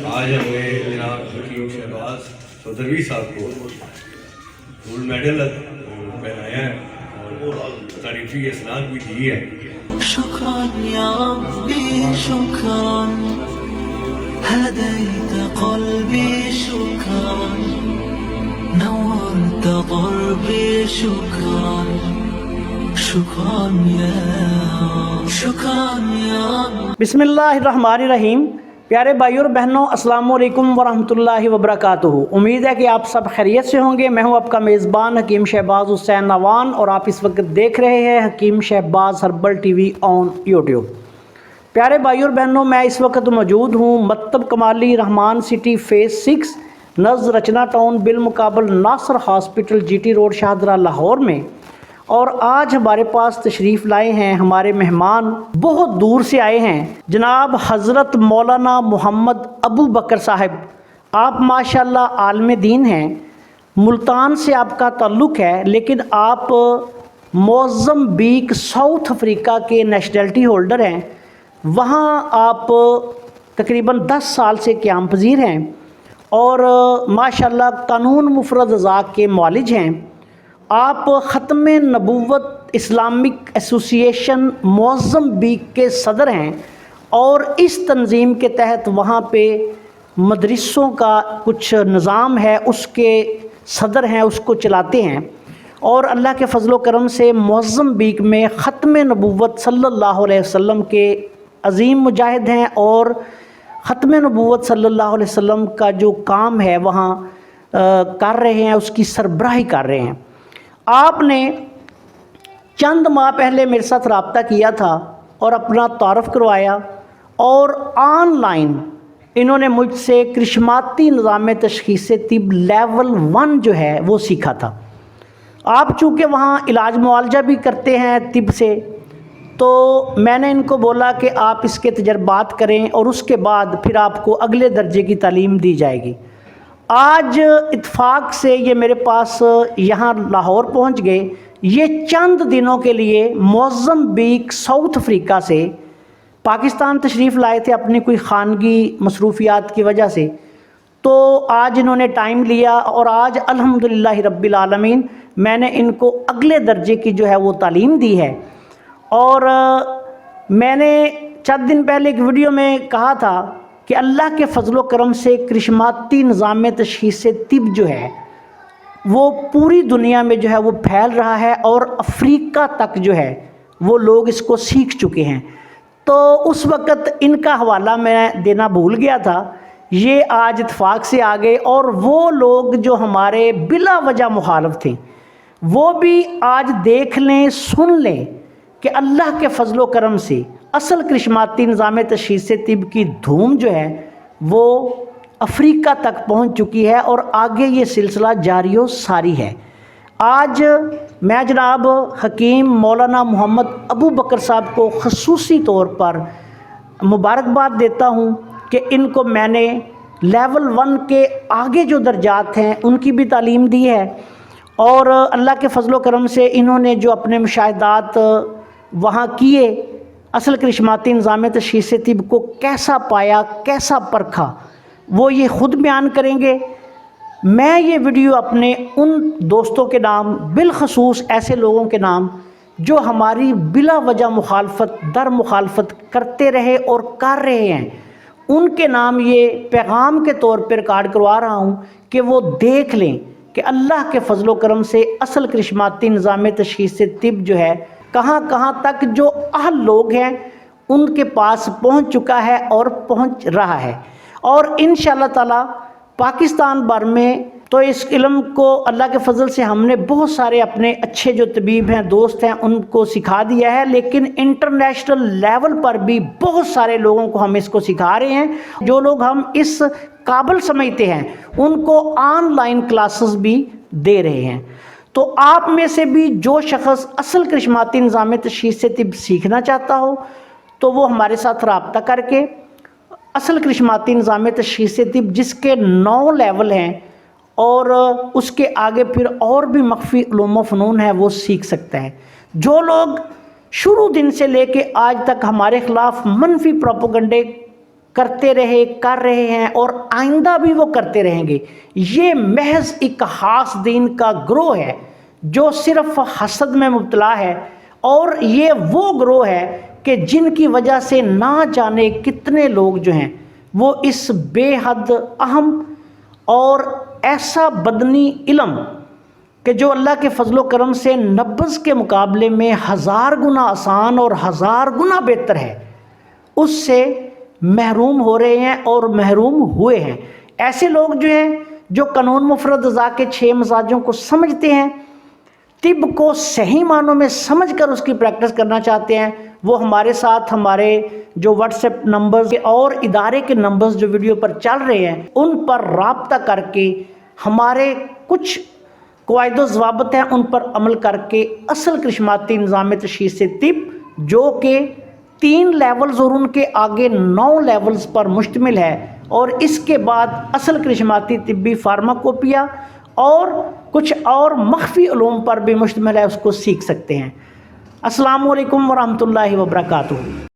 आज हमें जनाब हकीम शहबाज चौधरी साहब को गोल्ड मेडल पहनाया है और तारीफी इसनाद भी दी है। शुक्रान या रब्बी शुक्रान هديت قلبي شكرا نورت ضربي شكرا شكرا يا बिस्मिल्लाहिर्रहमानिर्रहीम। प्यारे भाइयों और बहनों, अस्सलाम वालेकुम वरहमतुल्लाहि वबरकातुहू। उम्मीद है कि आप सब खैरियत से होंगे। मैं हूं आपका मेज़बान हकीम शहबाज हुसैन नवान और आप इस वक्त देख रहे हैं Hakim Shahbaz herbal TV on YouTube. प्यारे भाइयों और बहनों, मैं इस वक्त मौजूद हूं मकतब कमाली रहमान सिटी फ़ेज़ 6 नज़ रचना टाउन बिलमुकाबल Nasir hospital GT road Shahdara Lahore में। और आज हमारे पास तशरीफ़ लाए हैं हमारे मेहमान, बहुत दूर से आए हैं, जनाब हज़रत मौलाना मोहम्मद अबू बकर साहब। आप माशाल्लाह आलम दीन हैं, मुल्तान से आपका ताल्लुक़ है, लेकिन आप मोज़म्बिक साउथ अफ्रीका के नेशनलिटी होल्डर हैं। वहाँ आप तकरीबन 10 साल से क़याम पज़ीर हैं और माशाल्लाह कानून मुफरद अज़ा के मुआलिज हैं। आप ख़त्म नबूवत इस्लामिक एसोसिएशन मोज़म्बिक के सदर हैं और इस तंज़ीम के तहत वहाँ पे मदरसों का कुछ निज़ाम है, उसके सदर हैं, उसको चलाते हैं। और अल्लाह के फ़ज़ल व करम से मोज़म्बिक में ख़त्म नबूवत सल्लल्लाहु अलैहि वसल्लम के अज़ीम मुजाहिद हैं और ख़त्म नबूवत सल्लल्लाहु अलैहि वसल्लम का जो काम है वहाँ कर रहे हैं, उसकी सरबराही कर रहे हैं। आपने चंद माह पहले मेरे साथ रब्ता किया था और अपना तारफ़ करवाया और ऑनलाइन इन्होंने मुझसे करिश्माती निज़ाम तशख़ीस तिब लेवल 1 जो है वो सीखा था। आप चूँकि वहाँ इलाज मुआलजा भी करते हैं तिब से, तो मैंने इनको बोला कि आप इसके तजर्बात करें और उसके बाद फिर आपको अगले दर्जे की तालीम दी जाएगी। आज इत्फाक से ये मेरे पास यहाँ लाहौर पहुँच गए। ये चंद दिनों के लिए मोज़म्बिक साउथ अफ्रीका से पाकिस्तान तशरीफ़ लाए थे अपनी कोई ख़ानगी मसरूफ़ियात की वजह से। तो आज इन्होंने टाइम लिया और आज अल्हम्दुलिल्लाह रब्बिल आलमीन मैंने इनको अगले दर्जे की जो है वो तालीम दी है। और मैंने चंद दिन पहले एक वीडियो में कहा था कि अल्लाह के फ़ज़ल व करम से करिश्माती निज़ाम तशख़ीस तिब जो है वो पूरी दुनिया में जो है वो फैल रहा है और अफ्रीका तक जो है वो लोग इसको सीख चुके हैं। तो उस वक़्त इनका हवाला मैं देना भूल गया था, ये आज इत्फाक से आ गए और वो लोग जो हमारे बिला वजह मुखालिफ थे वो भी आज देख लें, सुन लें कि अल्लाह के फ़ज़ल व करम से असल करिश्माती निज़ाम तशख़ीस तिब की धूम जो है वो अफ्रीका तक पहुंच चुकी है और आगे ये सिलसिला जारी व सारी है। आज मैं जनाब हकीम मौलाना मोहम्मद अबू बकर साहब को ख़ुसूसी तौर पर मुबारकबाद देता हूं कि इनको मैंने लेवल 1 के आगे जो दर्जात हैं उनकी भी तालीम दी है। और अल्लाह के फ़ज़ल व करम से इन्होंने जो अपने मुशाहिदात वहाँ किए, असल करिश्माती निज़ाम तशख़ीस तिब को कैसा पाया, कैसा परखा, वो ये ख़ुद बयान करेंगे। मैं ये वीडियो अपने उन दोस्तों के नाम, बिलखसूस ऐसे लोगों के नाम जो हमारी बिला वजह मुखालफत दर मुखालफत करते रहे और कर रहे हैं, उनके नाम ये पैगाम के तौर पर रिकॉर्ड करवा रहा हूँ कि वो देख लें कि अल्लाह के फ़ज़ल व करम से असल करिश्माती निज़ाम तशख़ीस तिब जो है कहाँ कहाँ तक जो अहल लोग हैं उनके पास पहुँच चुका है और पहुँच रहा है। और इंशाअल्लाह ताला पाकिस्तान भर में तो इस इल्म को अल्लाह के फ़ज़ल से हमने बहुत सारे अपने अच्छे जो तबीब हैं, दोस्त हैं, उनको सिखा दिया है, लेकिन इंटरनेशनल लेवल पर भी बहुत सारे लोगों को हम इसको सिखा रहे हैं। जो लोग हम इस काबिल समझते हैं उनको ऑनलाइन क्लासेस भी दे रहे हैं। तो आप में से भी जो शख्स असल करिश्माती निज़ाम तशख़ीस तिब सीखना चाहता हो तो वो हमारे साथ रब्ता करके असल करिश्माती निज़ाम तशख़ीस तिब जिसके 9 लेवल हैं और उसके आगे फिर और भी मख्फ़ी उलूम व फ़नून है वो सीख सकता है। जो लोग शुरू दिन से लेके आज तक हमारे ख़िलाफ़ मनफी प्रोपोगंडे کرتے رہے، کر رہے ہیں اور آئندہ بھی وہ کرتے رہیں گے۔ یہ محض ایک خاص دین کا گروہ ہے جو صرف حسد میں مبتلا ہے، اور یہ وہ گروہ ہے کہ جن کی وجہ سے نہ جانے کتنے لوگ جو ہیں وہ اس بے حد اہم اور ایسا بدنی علم کہ جو اللہ کے فضل و کرم سے نبض کے مقابلے میں 1000 گنا آسان اور 1000 گنا بہتر ہے، اس سے محروم ہو رہے ہیں اور محروم ہوئے ہیں۔ ایسے لوگ جو ہیں جو قانون مفرد اعضاء کے 6 مزاجوں کو سمجھتے ہیں، طب کو صحیح معنوں میں سمجھ کر اس کی پریکٹس کرنا چاہتے ہیں، وہ ہمارے ساتھ ہمارے جو واٹس ایپ نمبرز اور ادارے کے نمبرز جو ویڈیو پر چل رہے ہیں ان پر رابطہ کر کے ہمارے کچھ قواعد و ضوابط ہیں ان پر عمل کر کے اصل کرشماتی نظام تشخیص طب جو کہ 3 لیولز اور ان کے آگے 9 لیولز پر مشتمل ہے، اور اس کے بعد اصل کرشماتی طبی فارماکوپیا اور کچھ اور مخفی علوم پر بھی مشتمل ہے، اس کو سیکھ سکتے ہیں۔ السلام علیکم ورحمۃ اللہ وبرکاتہ۔